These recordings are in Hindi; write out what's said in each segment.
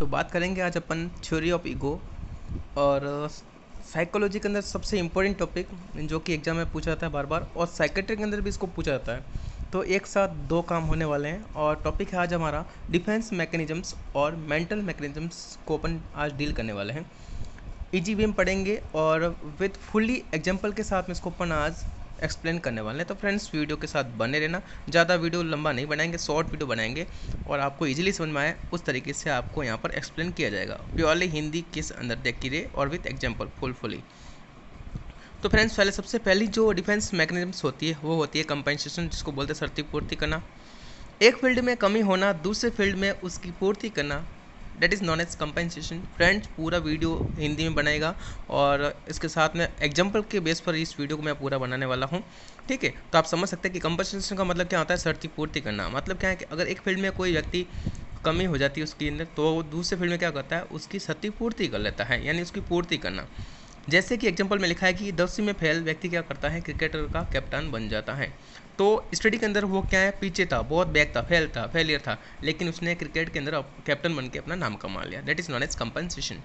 तो बात करेंगे आज अपन थ्योरी ऑफ ईगो और साइकोलॉजी के अंदर सबसे इम्पोर्टेंट टॉपिक जो कि एग्जाम में पूछा जाता है बार बार, और साइकेट्री के अंदर भी इसको पूछा जाता है। तो एक साथ दो काम होने वाले हैं और टॉपिक है आज हमारा डिफेंस मैकेनिज्म्स और मेंटल मैकेनिज्म्स को अपन आज डील करने वाले हैं। ईजी वे में पढ़ेंगे और विद फुली एग्जाम्पल के साथ में इसको अपन आज एक्सप्लेन करने वाले हैं। तो फ्रेंड्स वीडियो के साथ बने रहना, ज़्यादा वीडियो लंबा नहीं बनाएंगे, शॉर्ट वीडियो बनाएंगे और आपको इजीली समझ में आए उस तरीके से आपको यहाँ पर एक्सप्लेन किया जाएगा। प्योरली हिंदी के अंदर देखिए और विद एग्जाम्पल फुली। तो फ्रेंड्स सबसे पहली जो डिफेंस मैकेनिज्म्स होती है वो होती है कंपनसेशन, जिसको बोलते हैं क्षतिपूर्ति करना। एक फील्ड में कमी होना, दूसरे फील्ड में उसकी पूर्ति करना, that is known as compensation. Friends पूरा वीडियो हिंदी में बनाएगा और इसके साथ में एग्जाम्पल के बेस पर इस वीडियो को मैं पूरा बनाने वाला हूँ, ठीक है। तो आप समझ सकते हैं कि कंपनसेशन का मतलब क्या होता है, क्षतिपूर्ति करना। मतलब क्या है कि अगर एक फील्ड में कोई व्यक्ति कमी हो जाती है उसके अंदर, तो दूसरे फील्ड में क्या करता है, उसकी क्षतिपूर्ति कर लेता है, यानी उसकी पूर्ति करना। जैसे कि एग्जाम्पल में लिखा है कि 10वीं में फेल व्यक्ति क्या करता है, क्रिकेटर का कैप्टन बन जाता है। तो स्टडी के अंदर वो क्या है, पीछे था, बहुत बैक था, फेलियर था, लेकिन उसने क्रिकेट के अंदर कैप्टन बन के अपना नाम कमा लिया। That is known as compensation.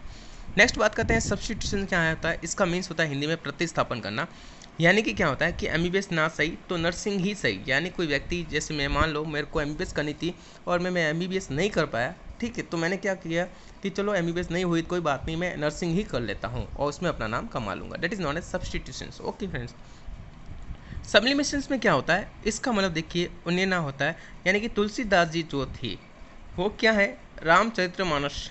Next बात करते हैं सब्स्टिट्यूशन क्या होता है। इसका मीन्स होता है हिंदी में प्रतिस्थापन करना। यानी कि क्या होता है कि एमबीबीएस ना सही तो नर्सिंग ही सही। यानी कोई व्यक्ति, जैसे मैं मान लो मेरे को एमबीबीएस करनी थी और मैं एमबीबीएस नहीं कर पाया, ठीक है, तो मैंने क्या किया कि चलो एमबीबीएस नहीं हुई कोई बात नहीं, मैं नर्सिंग ही कर लेता हूँ और उसमें अपना नाम कमा लूँगा। That is known as substitutions. Okay friends, sublimations में क्या होता है, इसका मतलब देखिए उन्नीना होता है। यानी कि तुलसीदास जी जो थे वो क्या है, रामचरितमानस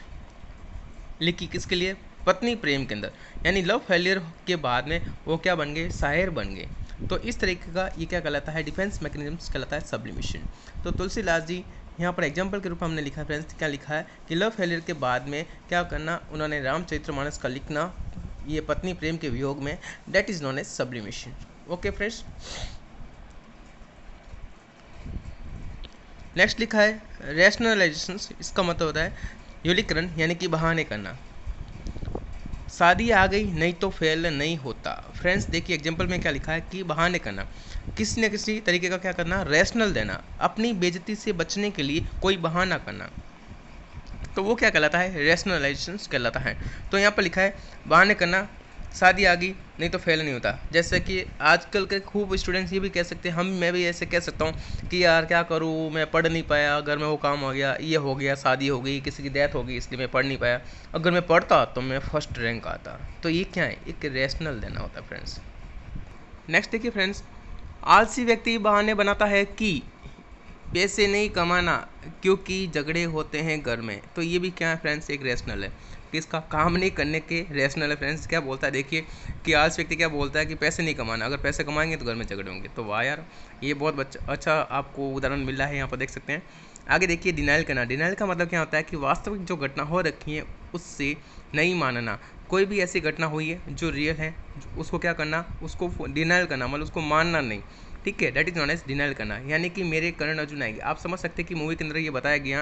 लिखी किसके लिए, पत्नी प्रेम के अंदर, यानी लव फेलियर के बाद में वो क्या बन गए, शायर बन गए। तो इस तरीके का ये क्या कहलाता है, डिफेंस मैकेनिज्म्स कहलाता है सब्लिमेशन। तो तुलसीदास जी यहाँ पर एग्जाम्पल के रूप में हमने लिखा है फ्रेंड्स, क्या लिखा है कि लव फेलियर के बाद में क्या करना, उन्होंने रामचरितमानस का लिखना ये पत्नी प्रेम के वियोग में, that is known as sublimation. Okay friends, next लिखा है रैशनलाइजेशन। इसका मतलब होता है यूलीकरण, यानी कि बहाने करना। शादी आ गई नहीं तो फेल नहीं होता। फ्रेंड्स देखिए एग्जाम्पल में क्या लिखा है कि बहाने करना, किसी न किसी तरीके का क्या करना, रैशनल देना, अपनी बेइज्जती से बचने के लिए कोई बहाना करना, तो वो क्या कहलाता है, रैशनलाइजेशन कहलाता है। तो यहाँ पर लिखा है बहाने करना, शादी आ गई नहीं तो फेल नहीं होता। जैसे कि आजकल के खूब स्टूडेंट्स ये भी कह सकते हैं, मैं भी ऐसे कह सकता हूँ कि यार क्या करूँ, मैं पढ़ नहीं पाया, घर में वो काम हो गया, ये हो गया, शादी हो गई, किसी की डेथ हो गई, इसलिए मैं पढ़ नहीं पाया, अगर मैं पढ़ता तो मैं फर्स्ट रैंक आता। तो ये क्या है, एक रैशनल देना होता है फ्रेंड्स। नेक्स्ट देखिए फ्रेंड्स, आलसी व्यक्ति बहाने बनाता है कि पैसे नहीं कमाना क्योंकि झगड़े होते हैं घर में। तो ये भी क्या है फ्रेंड्स, एक रैशनल है, किसका, काम नहीं करने के रैशनल है फ्रेंड्स। क्या बोलता है देखिए कि आलसी व्यक्ति क्या बोलता है कि पैसे नहीं कमाना, अगर पैसे कमाएंगे तो घर में झगड़े होंगे। तो वाह यार, ये बहुत अच्छा आपको उदाहरण मिला है, यहाँ पर देख सकते हैं। आगे देखिए डिनाइल करना। डिनाइल का मतलब क्या होता है कि वास्तविक जो घटना हो रखी है उससे नहीं मानना। कोई भी ऐसी घटना हुई है जो रियल है, उसको क्या करना, उसको डिनाइल करना, मतलब उसको मानना नहीं, ठीक है। That is known as denial करना। यानी कि मेरे करण अर्जुन आएंगे। आप समझ सकते हैं कि मूवी के अंदर ये बताया गया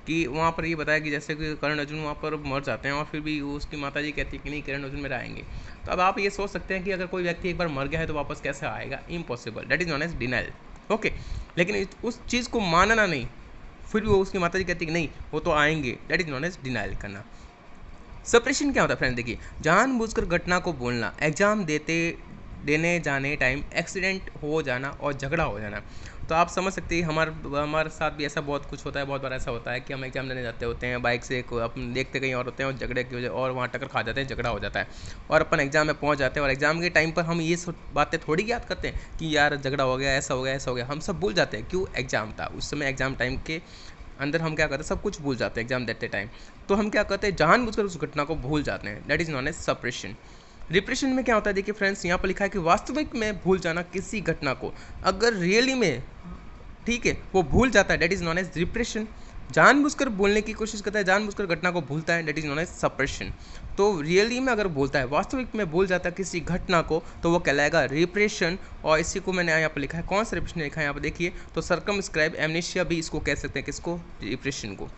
कि वहाँ पर ये बताया कि जैसे कि करण अर्जुन वहाँ पर मर जाते हैं और फिर भी उसकी माता जी कहती है कि नहीं करण अर्जुन मेरा आएंगे। तो अब आप ये सोच सकते हैं कि अगर कोई व्यक्ति एक बार मर गया है तो वापस कैसे आएगा, impossible. That is known as denial. Okay, लेकिन उस चीज़ को मानना नहीं, फिर भी वो उसकी माता जी कहती है कि नहीं वो तो आएंगे, that is known as denial करना। सप्रेशन क्या होता है फ्रेंड, देखिए जानबूझकर घटना को बोलना, एग्जाम देने जाने टाइम एक्सीडेंट हो जाना और झगड़ा हो जाना। तो आप समझ सकते हैं हमारे साथ भी ऐसा बहुत कुछ होता है, बहुत बार ऐसा होता है कि हम एग्जाम देने जाते होते हैं बाइक से, अपन देखते कहीं और होते हैं और झगड़े की वजह और वहाँ टक्कर खा जाते हैं, झगड़ा हो जाता है और अपन एग्जाम में पहुँच जाते हैं और एग्जाम के टाइम पर हम ये बातें थोड़ी याद करते हैं कि यार झगड़ा हो गया, ऐसा हो गया, ऐसा हो गया। हम सब भूल जाते हैं, क्यों, एग्जाम था उस समय, एग्जाम टाइम के अंदर हम क्या करते हैं, सब कुछ भूल जाते हैं एग्जाम देते टाइम। तो हम क्या करते हैं, जानबूझकर उस घटना को भूल जाते हैं। That is known as suppression. Repression में क्या होता है, देखिए फ्रेंड्स यहाँ पर लिखा है कि वास्तविक में भूल जाना किसी घटना को, अगर रियली में, ठीक है, वो भूल जाता है, that is known as repression. जानबूझकर बोलने की कोशिश करता है, जानबूझकर घटना को भूलता है, that is known as suppression. तो रियली में अगर बोलता है, वास्तविक में भूल जाता है किसी घटना को, तो वो कहलाएगा रिप्रेशन। और इसी को मैंने यहाँ पर लिखा है, कौन सा रिप्रेशन लिखा है यहाँ पर देखिए, तो सर्कमस्क्राइब एमनेशिया भी इसको कह सकते हैं, किसको, रिप्रेशन को।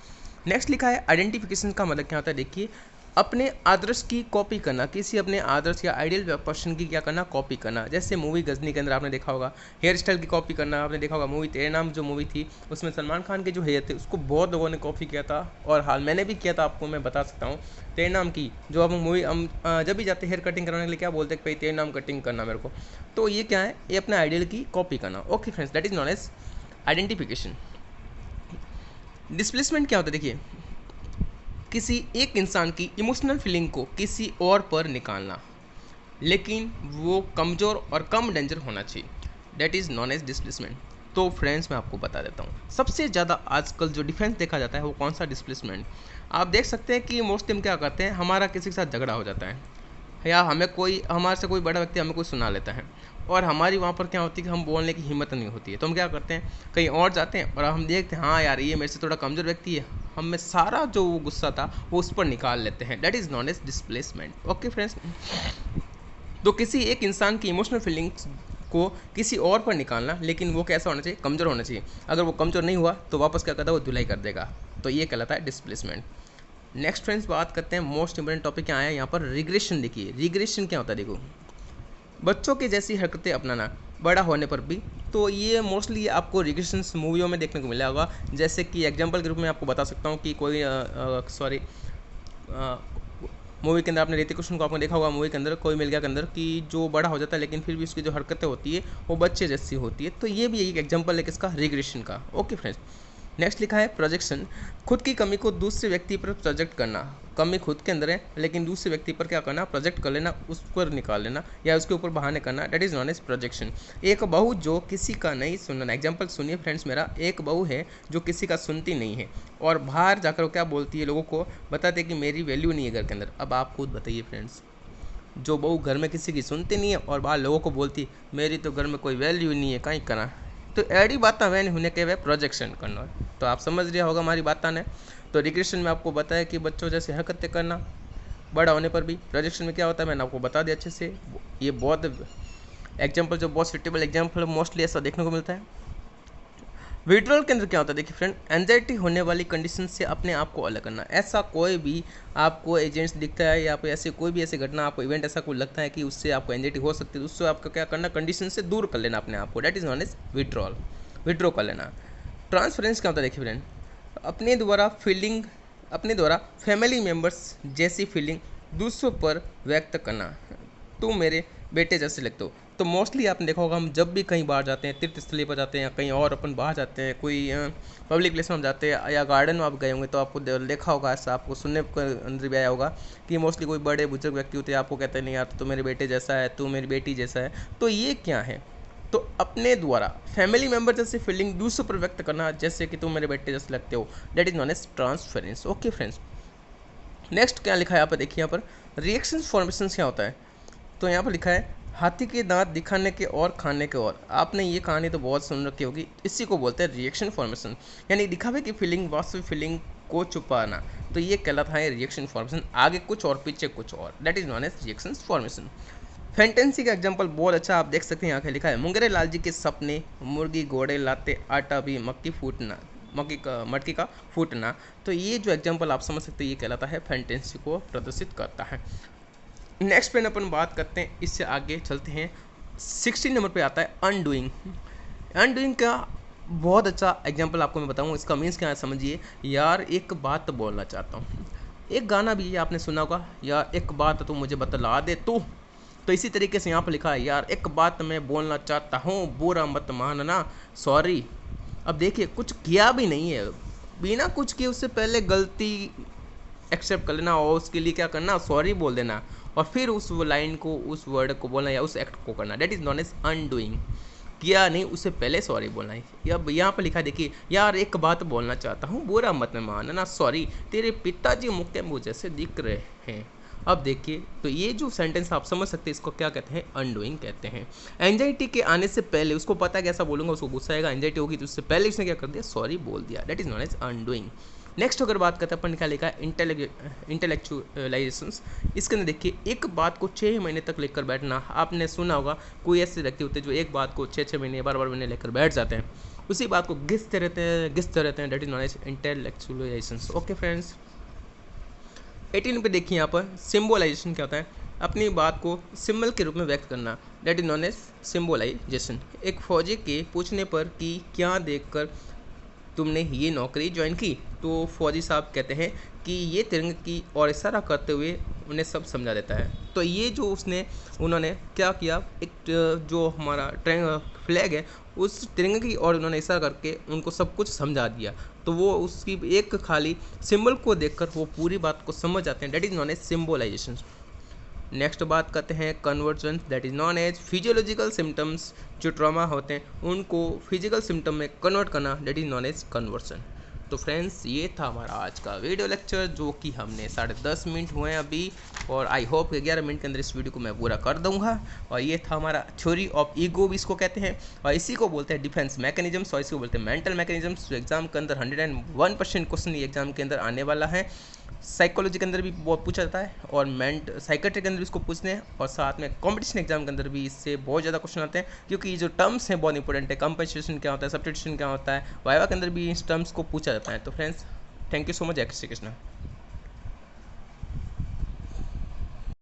नेक्स्ट लिखा है आइडेंटिफिकेशन का मतलब क्या होता है, देखिए अपने आदर्श की कॉपी करना, किसी अपने आदर्श या आइडियल पर्सन की क्या करना, कॉपी करना। जैसे मूवी गजनी के अंदर आपने देखा होगा हेयर स्टाइल की कॉपी करना, आपने देखा होगा मूवी तेरे नाम जो मूवी थी उसमें सलमान खान के जो हेयर थे उसको बहुत लोगों ने कॉपी किया था, और हाल मैंने भी किया था, आपको मैं बता सकता हूँ। तेरे नाम की जो अब मूवी हम जब भी जाते हेयर कटिंग कराने के लिए क्या बोलते हैं, भाई तेरे नाम कटिंग करना मेरे को, तो ये क्या है, ये अपने आइडियल की कॉपी करना। Okay friends, that is known as identification. Displacement क्या होता है, देखिए किसी एक इंसान की इमोशनल फीलिंग को किसी और पर निकालना, लेकिन वो कमज़ोर और कम डेंजर होना चाहिए, that is known as displacement. तो फ्रेंड्स मैं आपको बता देता हूँ सबसे ज़्यादा आजकल जो डिफेंस देखा जाता है वो कौन सा डिस्प्लेसमेंट। आप देख सकते हैं कि मोस्टली हम क्या करते हैं, हमारा किसी के साथ झगड़ा हो जाता है या हमें कोई हमारे से कोई बड़ा व्यक्ति हमें कोई सुना लेता है, और हमारी वहाँ पर क्या होती है कि हम बोलने की हिम्मत नहीं होती है, तो हम क्या करते हैं कहीं और जाते हैं और हम देखते हैं हाँ यार ये मेरे से थोड़ा कमज़ोर व्यक्ति है, हम में सारा जो वो गुस्सा था वो उस पर निकाल लेते हैं, that is known as displacement. Okay friends, तो किसी एक इंसान की इमोशनल फीलिंग्स को किसी और पर निकालना, लेकिन वो कैसा होना चाहिए, कमज़ोर होना चाहिए। अगर वो कमज़ोर नहीं हुआ तो वापस क्या करता है, वो धुलाई कर देगा, तो ये कहलाता है डिस्प्लेसमेंट। नेक्स्ट फ्रेंड्स बात करते हैं मोस्ट इंपॉर्टेंट टॉपिक क्या है यहाँ पर, रिग्रेशन। देखिए रिग्रेशन क्या होता है, देखो बच्चों की जैसी हरकतें अपनाना बड़ा होने पर भी, तो ये मोस्टली आपको रिग्रेशंस मूवियों में देखने को मिला होगा। जैसे कि एग्जांपल के रूप में आपको बता सकता हूँ कि कोई मूवी के अंदर आपने ऋतिक रोशन को आपने देखा होगा, मूवी के अंदर कोई मिल गया के अंदर कि जो बड़ा हो जाता है लेकिन फिर भी उसकी जो हरकतें होती है वो बच्चे जैसी होती है, तो ये भी एक एग्जांपल है किसका, रिग्रेशन का। ओके फ्रेंड्स, नेक्स्ट लिखा है प्रोजेक्शन, खुद की कमी को दूसरे व्यक्ति पर प्रोजेक्ट करना। कमी खुद के अंदर है लेकिन दूसरे व्यक्ति पर क्या करना, प्रोजेक्ट कर लेना, उस पर निकाल लेना या उसके ऊपर बहाने करना, that is known as projection. एक बहू जो किसी का नहीं सुनना, एग्जांपल सुनिए फ्रेंड्स मेरा, एक बहू है जो किसी का सुनती नहीं है और बाहर जाकर वो क्या बोलती है, लोगों को बताते कि मेरी वैल्यू नहीं है घर के अंदर। अब आप खुद बताइए फ्रेंड्स, जो बहू घर में किसी की सुनती नहीं है और बाहर लोगों को बोलती मेरी तो घर में कोई वैल्यू नहीं है, कहीं करा, तो एडी बात वह नहीं होने के वह प्रोजेक्शन करना। तो आप समझ लिया होगा हमारी बात ने। तो रिग्रेशन में आपको बताया कि बच्चों जैसे हरकतें करना बड़ा होने पर भी। प्रोजेक्शन में क्या होता है मैंने आपको बता दिया अच्छे से। ये बहुत एग्जाम्पल जो बहुत सुटेबल एग्जाम्पल मोस्टली ऐसा देखने को मिलता है। विड्रॉल के अंदर क्या होता है, देखिए फ्रेंड, एंजाइटी होने वाली कंडीशन से अपने आप को अलग करना। ऐसा कोई भी आपको एजेंट्स दिखता है या फिर ऐसे कोई भी ऐसी घटना, आपको इवेंट ऐसा कोई लगता है कि उससे आपको एंजाइटी हो सकती है, तो उससे आपको क्या करना, कंडीशन से दूर कर लेना अपने आप को, that is known as withdrawal, withdraw कर लेना। ट्रांसफरेंस क्या होता है, देखिए फ्रेंड, अपने द्वारा फैमिली मेम्बर्स जैसी फीलिंग दूसरों पर व्यक्त करना। तुम मेरे बेटे जैसे लगते हो। तो मोस्टली आपने देखा होगा, हम जब भी कहीं बाहर जाते हैं, तीर्थ स्थली पर जाते हैं या कहीं और अपन बाहर जाते हैं, कोई पब्लिक प्लेस में हम जाते हैं या गार्डन में आप गए होंगे, तो आपको देखा होगा, ऐसा आपको सुनने को अंदर भी आया होगा कि मोस्टली कोई बड़े बुजुर्ग व्यक्ति होते हैं, आपको कहते हैं नहीं यार तू मेरे बेटे जैसा है, तू मेरी बेटी जैसा है। तो ये क्या है, तो अपने द्वारा फैमिली मेम्बर जैसे फीलिंग दूसरों पर व्यक्त करना, जैसे कि तुम मेरे बेटे जैसे लगते हो, that is known as transference. Okay friends, next क्या लिखा है यहाँ पर, देखिए यहाँ पर रिएक्शन फॉर्मेशन क्या होता है। तो यहाँ पर लिखा है हाथी के दांत दिखाने के और खाने के और। आपने ये कहानी तो बहुत सुन रखी होगी, इसी को बोलते हैं रिएक्शन फॉर्मेशन, यानी दिखावे की फीलिंग वास्तविक फीलिंग को छुपाना। तो ये कहलाता है रिएक्शन फॉर्मेशन, आगे कुछ और पीछे कुछ और, that is known as reaction formation. Fantasy का एग्जांपल बहुत अच्छा आप देख सकते हैं, यहाँ पे लिखा है मुंगेरे लाल जी के सपने, मुर्गी घोड़े लाते आटा भी मटकी का फूटना। तो ये जो एग्जांपल आप समझ सकते हैं, ये कहलाता है फैंटेंसी को प्रदर्शित करता है। नेक्स्ट पे अपन बात करते हैं, इससे आगे चलते हैं। 16 नंबर पे आता है अनडूइंग। अनडूइंग का बहुत अच्छा एग्जांपल आपको मैं बताऊँ, इसका मीन्स क्या है समझिए। यार एक बात बोलना चाहता हूँ, एक गाना भी आपने सुना होगा, यार एक बात तो मुझे बतला दे तू। तो इसी तरीके से यहाँ पर लिखा है यार एक बात मैं बोलना चाहता हूँ, बुरा मत मानना, सॉरी। अब देखिए कुछ किया भी नहीं है, बिना कुछ किए उससे पहले गलती एक्सेप्ट कर लेना और उसके लिए क्या करना, सॉरी बोल देना, और फिर उस लाइन को, उस वर्ड को बोलना या उस एक्ट को करना, that is known as undoing. किया नहीं उससे पहले सॉरी बोलना है। अब यहाँ पर लिखा देखिए यार एक बात बोलना चाहता हूँ, बुरा मत मानना, सॉरी, तेरे पिताजी मुझे मुझे से दिख रहे हैं। अब देखिए तो ये जो सेंटेंस आप समझ सकते हैं, इसको क्या कहते हैं, अनडूइंग कहते हैं। एंजाइटी के आने से पहले उसको पता है कि ऐसा बोलूंगा उसको गुस्सा आएगा, एंजाइटी होगी, तो उससे पहले उसने क्या कर दिया, सॉरी बोल दिया, that is known as undoing. Next अगर बात करते हैं अपन, क्या लिखा है, इंटेलेक्चुअलाइजेशंस। इसके अंदर देखिए एक बात को 6 महीने तक लेकर बैठना। आपने सुना होगा कोई ऐसे व्यक्ति होते हैं जो एक बात को 6 महीने बार महीने लेकर बैठ जाते हैं, उसी बात को घिसते रहते हैं, that is known as intellectualizations. Okay friends, 18 पे देखिए यहाँ पर सिम्बोलाइजेशन क्या होता है, अपनी बात को सिंबल के रूप में व्यक्त करना, दैट इज नॉन एज सिम्बोलाइजेशन। एक फौजी के पूछने पर कि क्या देखकर तुमने ये नौकरी ज्वाइन की, तो फौजी साहब कहते हैं कि ये तिरंगे की और इशारा करते हुए उन्हें सब समझा देता है। तो ये जो उन्होंने क्या किया, एक जो हमारा फ्लैग है उस तिरंगे की और उन्होंने इशारा करके उनको सब कुछ समझा दिया। तो वो उसकी एक खाली सिंबल को देखकर वो पूरी बात को समझ जाते हैं, that is known as symbolization. Next बात करते हैं conversion, that is known as physiological symptoms, जो ट्रॉमा होते हैं उनको फिजिकल सिम्टम में कन्वर्ट करना, that is known as conversion. तो फ्रेंड्स ये था हमारा आज का वीडियो लेक्चर, जो कि हमने 10:30 मिनट हुए हैं अभी, और आई होप 11 मिनट के अंदर इस वीडियो को मैं पूरा कर दूंगा। और ये था हमारा थ्योरी ऑफ ईगो भी इसको कहते हैं, और इसी को बोलते हैं डिफेंस मैकेनिज्म्स, और इसी को बोलते हैं मेंटल मैकेनिज्म्स। जो एग्जाम के अंदर 101% क्वेश्चन एग्जाम के अंदर आने वाला है। साइकोलॉजी के अंदर भी बहुत पूछा जाता है, और साइकेट्री के अंदर भी इसको पूछते हैं, और साथ में कॉम्पिटिशन एग्जाम के अंदर भी इससे बहुत ज़्यादा क्वेश्चन आते हैं, क्योंकि ये जो टर्म्स हैं बहुत इंपॉर्टेंट है। कंपनसेशन क्या होता है, सब्स्टिट्यूशन क्या होता है, वाइवा के अंदर भी इस टर्म्स को पूछा जाता है। तो friends thank you so much, जय श्री कृष्ण।